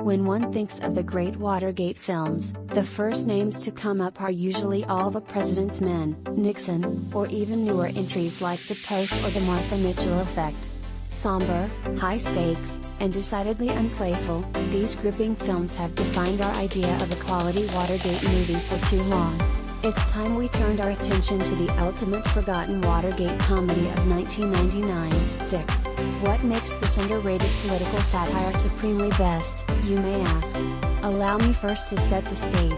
When one thinks of the great Watergate films, the first names to come up are usually all the president's men, Nixon, or even newer entries like The Post or The Martha Mitchell Effect. Somber, high stakes, and decidedly unplayful, these gripping films have defined our idea of a quality Watergate movie for too long. It's time we turned our attention to the ultimate forgotten Watergate comedy of 1999, Dick. What makes this underrated political satire supremely best, you may ask? Allow me first to set the stage.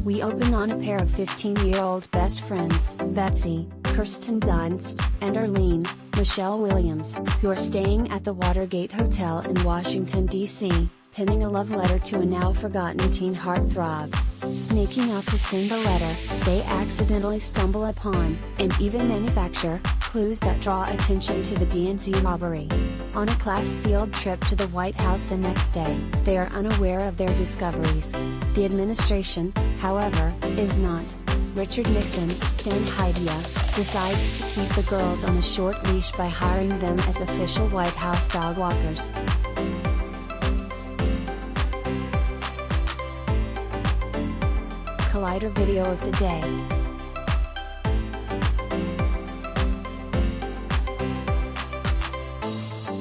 We open on a pair of 15-year-old best friends, Betsy, Kirsten Dunst, and Arlene, Michelle Williams, who are staying at the Watergate Hotel in Washington, D.C., penning a love letter to a now-forgotten teen heartthrob. Sneaking out to send the letter, they accidentally stumble upon, and even manufacture, clues that draw attention to the DNC robbery. On a class field trip to the White House the next day, they are unaware of their discoveries. The administration, however, is not. Richard Nixon, Dan Hydea, decides to keep the girls on a short leash by hiring them as official White House dog walkers. Collider video of the day.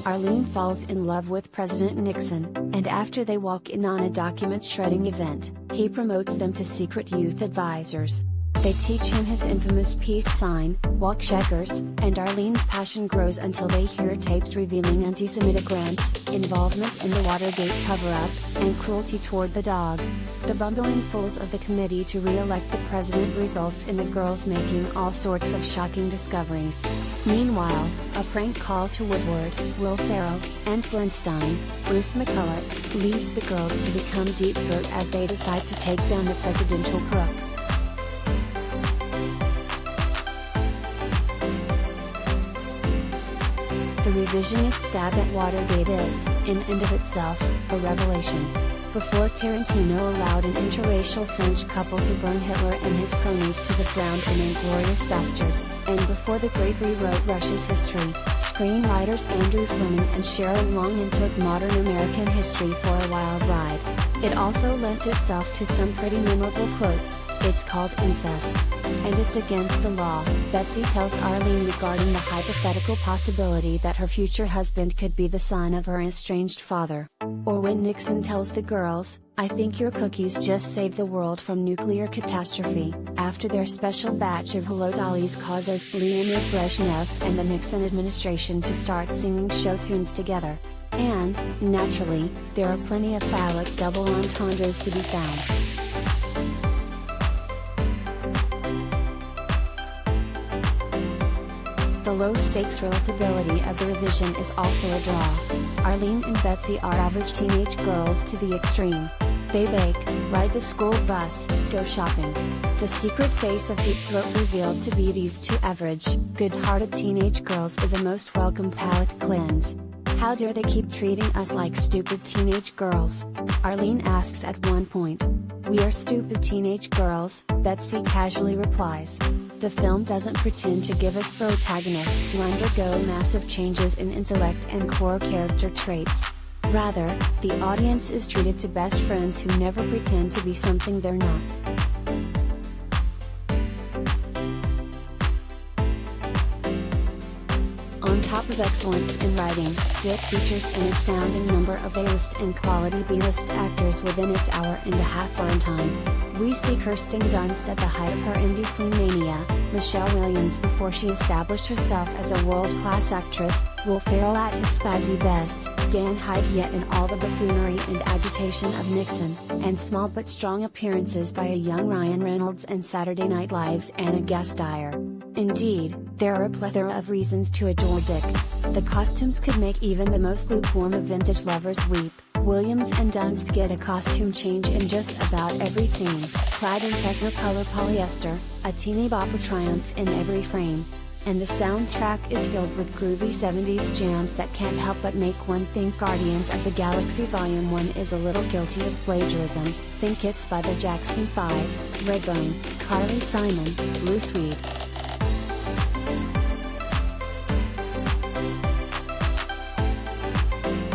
Arlene falls in love with President Nixon, and after they walk in on a document shredding event, he promotes them to secret youth advisors. They teach him his infamous peace sign, walk checkers, and Arlene's passion grows until they hear tapes revealing anti-Semitic rants, involvement in the Watergate cover-up, and cruelty toward the dog. The bumbling fools of the committee to re-elect the president results in the girls making all sorts of shocking discoveries. Meanwhile, a prank call to Woodward, Will Ferrell, and Bernstein, Bruce McCulloch, leads the girls to become deep throat as they decide to take down the presidential crook. The revisionist stab at Watergate is, in and of itself, a revelation. Before Tarantino allowed an interracial French couple to burn Hitler and his cronies to the ground in Inglourious Bastards, and before the great rewrote Russia's history, screenwriters Andrew Fleming and Sharon Long took modern American history for a wild ride. It also lent itself to some pretty memorable quotes. It's called incest. And it's against the law, Betsy tells Arlene regarding the hypothetical possibility that her future husband could be the son of her estranged father. Or when Nixon tells the girls, "I think your cookies just saved the world from nuclear catastrophe," after their special batch of Hello Dollies causes Leonid Brezhnev and the Nixon administration to start singing show tunes together. And, naturally, there are plenty of phallic double entendres to be found. The low-stakes relatability of the revision is also a draw. Arlene and Betsy are average teenage girls to the extreme. They bake, ride the school bus, go shopping. The secret face of Deep Throat revealed to be these two average, good-hearted teenage girls is a most welcome palate cleanse. How dare they keep treating us like stupid teenage girls? Arlene asks at one point. "We are stupid teenage girls," Betsy casually replies. The film doesn't pretend to give us protagonists who undergo massive changes in intellect and core character traits. Rather, the audience is treated to best friends who never pretend to be something they're not. On top of excellence in writing, Dick features an astounding number of A-list and quality B-list actors within its hour-and-a-half runtime. We see Kirsten Dunst at the height of her indie queen mania, Michelle Williams before she established herself as a world-class actress, Will Ferrell at his spazzy best, Dan Hydea in all the buffoonery and agitation of Nixon, and small but strong appearances by a young Ryan Reynolds and Saturday Night Live's Anna Gasteyer. Indeed, there are a plethora of reasons to adore Dick. The costumes could make even the most lukewarm of vintage lovers weep. Williams and Dunst get a costume change in just about every scene, clad in Technicolor polyester, a teeny bopper triumph in every frame. And the soundtrack is filled with groovy 70s jams that can't help but make one think Guardians of the Galaxy Volume 1 is a little guilty of plagiarism. Think it's by the Jackson 5, Redbone, Carly Simon, Blue Swede.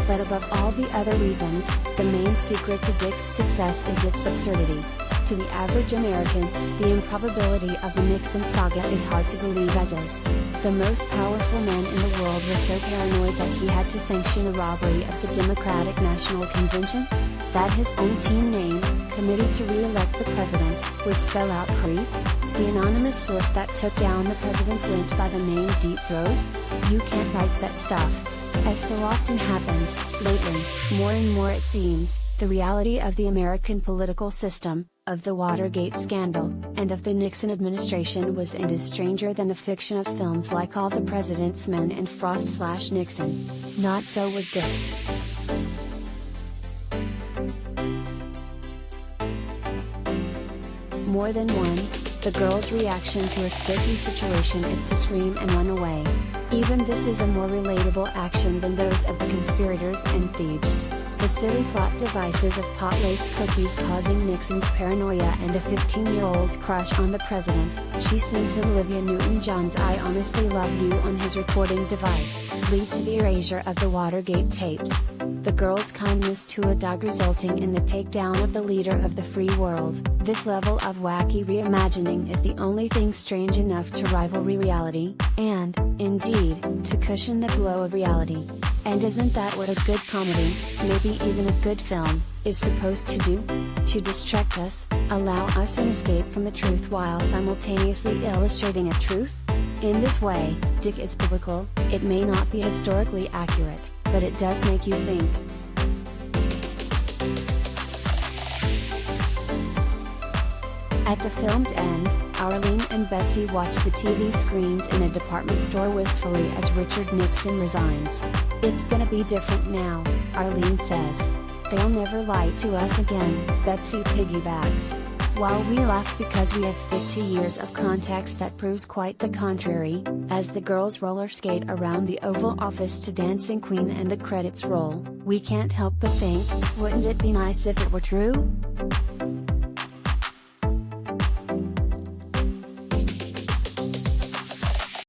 But above all the other reasons, the main secret to Dick's success is its absurdity. To the average American, the improbability of the Nixon saga is hard to believe as is. The most powerful man in the world was so paranoid that he had to sanction a robbery of the Democratic National Convention? That his own team name, Committee to Re-elect the President, would spell out creep? The anonymous source that took down the president went by the name Deep Throat? You can't write that stuff. As so often happens, lately, more and more it seems, the reality of the American political system, of the Watergate scandal, and of the Nixon administration was and is stranger than the fiction of films like All the President's Men and Frost/Nixon. Not so with Dick. More than once, the girl's reaction to a sticky situation is to scream and run away. Even this is a more relatable action than those of the conspirators and thieves. The silly plot devices of pot-laced cookies causing Nixon's paranoia and a 15-year-old's crush on the president, she sings him Olivia Newton-John's I Honestly Love You on his recording device, lead to the erasure of the Watergate tapes. The girl's kindness to a dog resulting in the takedown of the leader of the free world. This level of wacky reimagining is the only thing strange enough to rival reality, and, indeed, to cushion the blow of reality. And isn't that what a good comedy, maybe even a good film, is supposed to do? To distract us, allow us an escape from the truth while simultaneously illustrating a truth? In this way, Dick is biblical. It may not be historically accurate, but it does make you think. At the film's end, Arlene and Betsy watch the TV screens in a department store wistfully as Richard Nixon resigns. It's gonna be different now, Arlene says. They'll never lie to us again, Betsy piggybacks. While we laugh because we have 50 years of context that proves quite the contrary, as the girls roller skate around the Oval Office to Dancing Queen and the credits roll, we can't help but think, wouldn't it be nice if it were true?